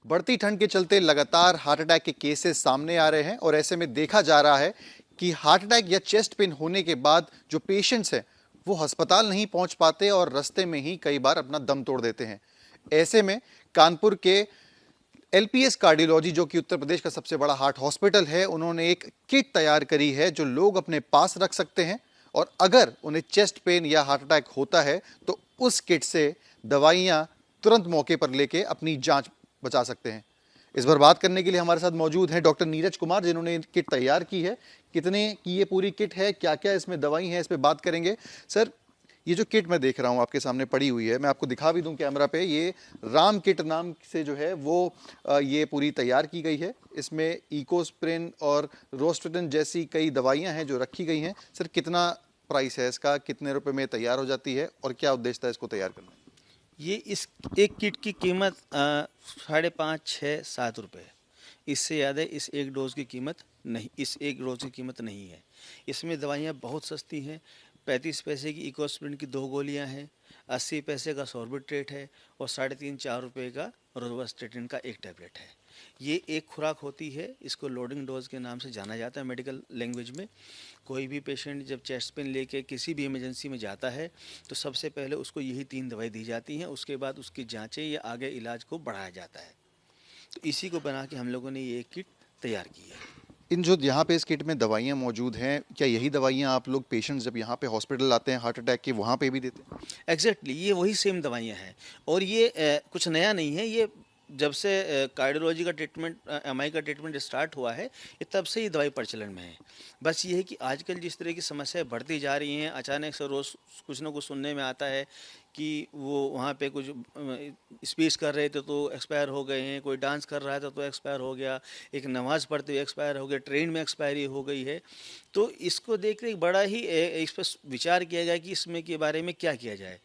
बढ़ती ठंड के चलते लगातार हार्ट अटैक के केसेस सामने आ रहे हैं और ऐसे में देखा जा रहा है कि हार्ट अटैक या चेस्ट पेन होने के बाद जो पेशेंट्स हैं वो अस्पताल नहीं पहुंच पाते और रास्ते में ही कई बार अपना दम तोड़ देते हैं। ऐसे में कानपुर के एलपीएस कार्डियोलॉजी, जो कि उत्तर प्रदेश का सबसे बड़ा हार्ट हॉस्पिटल है, उन्होंने एक किट तैयार करी है जो लोग अपने पास रख सकते हैं और अगर उन्हें चेस्ट पेन या हार्ट अटैक होता है तो उस किट से दवाइयां तुरंत मौके पर लेके अपनी जांच बचा सकते हैं। इस पर बात करने के लिए हमारे साथ मौजूद हैं डॉक्टर नीरज कुमार, जिन्होंने किट तैयार की है। कितने की ये पूरी किट है, क्या क्या इसमें दवाई है, इस पर बात करेंगे। सर, ये जो किट मैं देख रहा हूँ आपके सामने पड़ी हुई है, मैं आपको दिखा भी दूं कैमरा पे, ये राम किट नाम से जो है वो ये पूरी तैयार की गई है। इसमें इकोस्प्रिन और रोस्टेटिन जैसी कई दवाइयां हैं जो रखी गई हैं। सर, कितना प्राइस है इसका, कितने रुपए में तैयार हो जाती है और क्या उद्देश्य था इसको तैयार करना? ये इस एक किट की कीमत 5.5, 6, 7 रुपये है। इससे ज़्यादा इस एक डोज की कीमत नहीं, इस एक डोज की कीमत नहीं है। इसमें दवाइयाँ बहुत सस्ती हैं। 35 पैसे की इकोस्प्रिन की 2 गोलियाँ हैं, 80 पैसे का सॉर्बिट्रेट है और 3.5-4 रुपये का रोज़वास्टेटिन का एक टैबलेट है। ये एक खुराक होती है, इसको लोडिंग डोज के नाम से जाना जाता है मेडिकल लैंग्वेज में। कोई भी पेशेंट जब चेस्ट पेन लेके किसी भी इमरजेंसी में जाता है तो सबसे पहले उसको यही 3 दवाई दी जाती हैं, उसके बाद उसकी जांचें या आगे इलाज को बढ़ाया जाता है। तो इसी को बना के हम लोगों ने ये किट तैयार की है। इन जो यहाँ पे इस किट में दवाइयाँ मौजूद हैं, क्या यही दवाइयाँ आप लोग पेशेंट्स जब यहाँ पे हॉस्पिटल आते हैं हार्ट अटैक के, वहाँ पे भी देते हैं? एग्जैक्टली ये वही सेम दवाइयाँ हैं और ये कुछ नया नहीं है। ये जब से कार्डियोलॉजी का ट्रीटमेंट, एमआई का ट्रीटमेंट स्टार्ट हुआ है, ये तब से ये दवाई प्रचलन में है। बस ये है कि आजकल जिस तरह की समस्याएं बढ़ती जा रही हैं, अचानक से रोज़ कुछ ना कुछ सुनने में आता है कि वो वहाँ पे कुछ स्पीच कर रहे थे तो एक्सपायर हो गए हैं, कोई डांस कर रहा था तो एक्सपायर हो गया, एक नमाज़ पढ़ते हुए एक्सपायर हो गया, ट्रेन में एक्सपायरी हो गई है। तो इसको देख कर बड़ा ही इस पर विचार किया गया कि इसमें के बारे में क्या किया जाए।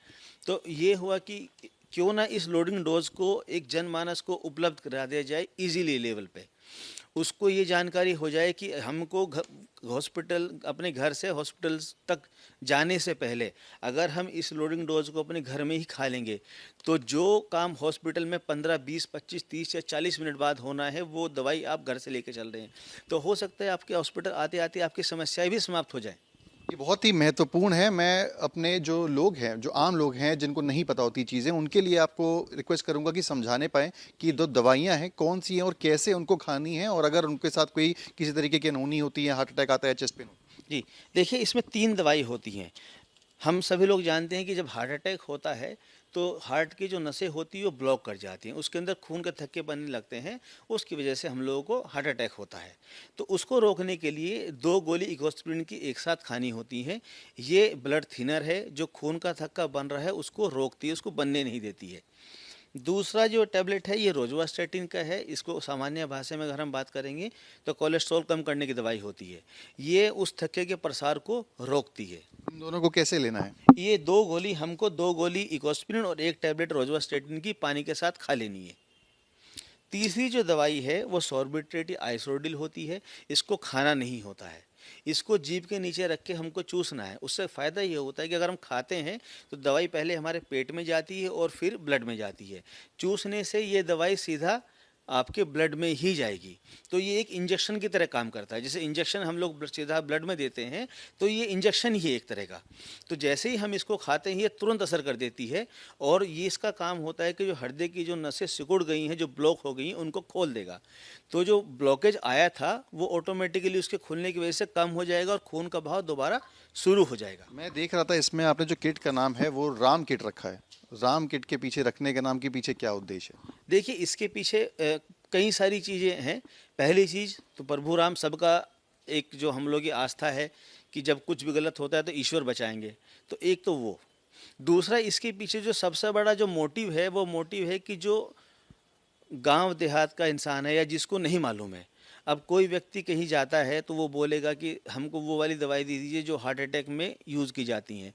तो ये हुआ कि क्यों ना इस लोडिंग डोज को एक जनमानस को उपलब्ध करा दिया जाए इजीली लेवल पे, उसको ये जानकारी हो जाए कि हमको हॉस्पिटल, अपने घर से हॉस्पिटल तक जाने से पहले अगर हम इस लोडिंग डोज को अपने घर में ही खा लेंगे तो जो काम हॉस्पिटल में 15, 20, 25, 30 या 40 मिनट बाद होना है वो दवाई आप घर से लेके चल रहे हैं। तो हो सकता है आपके हॉस्पिटल आते आते आपकी समस्याएं भी समाप्त हो जाएं। ये बहुत ही महत्वपूर्ण है। मैं अपने जो लोग हैं, जो आम लोग हैं जिनको नहीं पता होती चीज़ें, उनके लिए आपको रिक्वेस्ट करूंगा कि समझाने पाएँ कि जो दवाइयाँ हैं कौन सी हैं और कैसे उनको खानी है, और अगर उनके साथ कोई किसी तरीके की अनहोनी होती है, हार्ट अटैक आता है, चेस्ट पेन होता है। जी, देखिए इसमें 3 दवाई होती हैं। हम सभी लोग जानते हैं कि जब हार्ट अटैक होता है तो हार्ट की जो नसें होती हैं वो ब्लॉक कर जाती हैं, उसके अंदर खून के थक्के बनने लगते हैं, उसकी वजह से हम लोगों को हार्ट अटैक होता है। तो उसको रोकने के लिए 2 गोली इकोस्प्रिन की एक साथ खानी होती हैं। ये ब्लड थिनर है, जो खून का थक्का बन रहा है उसको रोकती है, उसको बनने नहीं देती है। दूसरा जो टैबलेट है ये रोज़वास्टेटिन का है। इसको सामान्य भाषा में अगर हम बात करेंगे तो कोलेस्ट्रॉल कम करने की दवाई होती है। ये उस थक्के के प्रसार को रोकती है। इन दोनों को कैसे लेना है? ये 2 गोली हमको 2 गोली इकोस्प्रिन और एक टैबलेट रोज़वास्टेटिन की पानी के साथ खा लेनी है। तीसरी जो दवाई है वो सॉर्बिट्रेट या आइसोडिल होती है। इसको खाना नहीं होता है, इसको जीभ के नीचे रख के हमको चूसना है। उससे फ़ायदा ये होता है कि अगर हम खाते हैं तो दवाई पहले हमारे पेट में जाती है और फिर ब्लड में जाती है। चूसने से ये दवाई सीधा आपके ब्लड में ही जाएगी। तो ये एक इंजेक्शन की तरह काम करता है। जैसे इंजेक्शन हम लोग सीधा ब्लड में देते हैं तो ये इंजेक्शन ही है एक तरह का। तो जैसे ही हम इसको खाते हैं ये तुरंत असर कर देती है और ये इसका काम होता है कि जो हृदय की जो नसें सिकुड़ गई हैं, जो ब्लॉक हो गई हैं, उनको खोल देगा। तो जो ब्लॉकेज आया था वो ऑटोमेटिकली उसके खुलने की वजह से कम हो जाएगा और खून का बहाव दोबारा शुरू हो जाएगा। मैं देख रहा था इसमें आपने जो किट का नाम है वो राम किट रखा है। राम किट के पीछे रखने के नाम के पीछे क्या उद्देश्य है? देखिए इसके पीछे कई सारी चीज़ें हैं। पहली चीज़ तो प्रभु राम सबका एक जो हम लोग की आस्था है कि जब कुछ भी गलत होता है तो ईश्वर बचाएंगे। तो एक तो वो, दूसरा इसके पीछे जो सबसे बड़ा जो मोटिव है वो मोटिव है कि जो गांव देहात का इंसान है या जिसको नहीं मालूम है, अब कोई व्यक्ति कहीं जाता है तो वो बोलेगा कि हमको वो वाली दवाई दे दीजिए जो हार्ट अटैक में यूज़ की जाती हैं।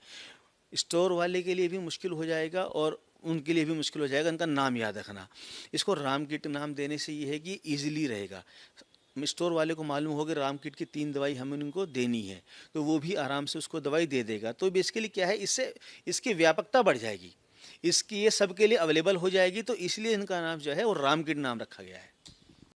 स्टोर वाले के लिए भी मुश्किल हो जाएगा और उनके लिए भी मुश्किल हो जाएगा इनका नाम याद रखना। इसको राम किट नाम देने से ये है कि ईजिली रहेगा। स्टोर वाले को मालूम होगा राम किट की 3 दवाई हमें उनको देनी है तो वो भी आराम से उसको दवाई दे देगा। तो बेसिकली क्या है, इससे इसकी व्यापकता बढ़ जाएगी। इसकी ये सबके लिए अवेलेबल हो जाएगी, तो इसलिए इनका नाम जो है वो राम किड नाम रखा गया है।